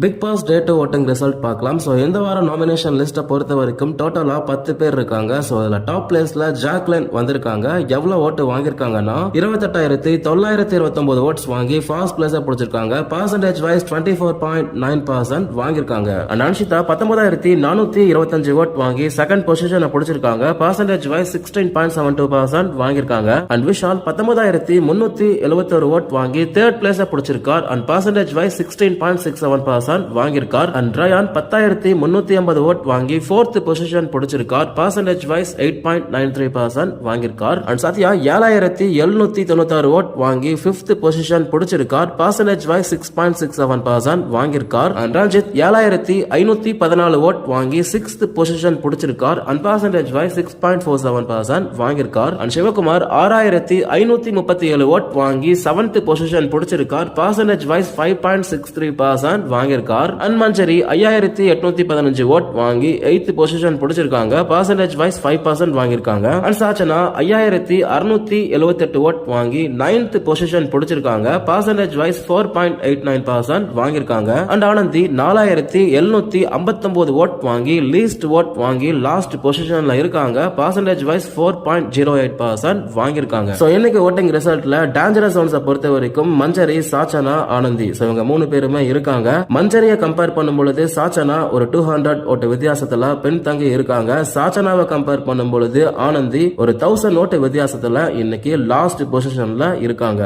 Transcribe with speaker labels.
Speaker 1: Big pass டே 2 voting result பார்க்கலாம். So இந்த வாரம் நாமினேஷன் லிஸ்ட்டை பொறுத்த வரைக்கும் டோட்டலா 10 பேர் இருக்காங்க. ஸோ அதில் டாப் பிளேஸ்ல ஜாக்லின் வந்திருக்காங்க. எவ்வளவு ஓட்டு வாங்கியிருக்காங்கன்னா 28,929 ஓட்ஸ் வாங்கி ஃபர்ஸ்ட் பிளேஸை பிடிச்சிருக்காங்க. பர்சன்டேஜ் வைஸ் 24.9% வாங்கியிருக்காங்க. அண்ட் அன்ஷிதா 19,425 ஓட் வாங்கி செகண்ட் பொசிஷனை பிடிச்சிருக்காங்க. பர்சன்டேஜ் வைஸ் 16.72% வாங்கியிருக்காங்க. அண்ட் விஷால் 19,371 ஓட் வாங்கி தேர்ட் பிளேஸை பிடிச்சிருக்கார். அண்ட் பர்சன்டேஜ் வைஸ் 16.67% வாங்கியிருக்கார். அண்ட் ரயான் 10,380 ஓட் வாங்கி ஃபோர்த் பொசிஷன் பிடிச்சிருக்கார். பர்சன்டேஜ் வைஸ் 8.93% வாங்கியிருக்கார். அண்ட் சத்யா 7,796 ஓட் வாங்கி ஃபிஃப்த் பொசிஷன் பிடிச்சிருக்கார். பர்சன்டேஜ் வைஸ் 6.67% வாங்கியிருக்கார். அண்ட் ரஞ்சித் 7,514 ஓட் வாங்கி சிக்ஸ்த் பொசிஷன் பிடிச்சிருக்கார். அண்ட் பர்சன்டேஜ் வைஸ் 6.47% வாங்கியிருக்கார். அண்ட் சிவகுமார் 6,537 ஓட் வாங்கி செவன்த் பொசிஷன் பிடிச்சிருக்கார். பர்சன்டேஜ் வைஸ் 5.63% வாங்கியிருக்கார். அண்ட் மஞ்சரி 5,815 ஓட் வாங்கி 8th பொசிஷன் பிடிச்சிருக்காங்க. பர்சன்டேஜ் வைஸ் 5% வாங்கியிருக்காங்க. அண்ட் சாச்சனா 5,678 ஓட் வாங்கி 9th பொசிஷன் பிடிச்சிருக்காங்க. பர்சன்டேஜ் வைஸ் 4.89% வாங்கியிருக்காங்க. அண்ட் ஆனந்தி 4,759 ஓட் வாங்கி லீஸ்ட் ஓட் வாங்கி லாஸ்ட் பொசிஷன்ல இருக்காங்க. பர்சன்டேஜ் வைஸ் 4.08% வாங்கியிருக்காங்க. சோ இன்னைக்கு ஓட்டிங் ரிசல்ட்ல டேஞ்சரஸ் ஜோன்ஸை பொறுத்த வரைக்கும் மஞ்சரி, சாச்சனா, ஆனந்தி இவங்க 3 பேருமே இருக்காங்க. மஞ்சரியை கம்பேர் பண்ணும் பொழுது சாச்சனா ஒரு 200 ஓட்டு வித்தியாசத்துல பின் தங்கி இருக்காங்க. சாச்சனாவை கம்பேர் பண்ணும் பொழுது ஆனந்தி ஒரு 1000 ஓட்டு வித்தியாசத்துல இன்னைக்கு லாஸ்ட் பொசிஷன்ல இருக்காங்க.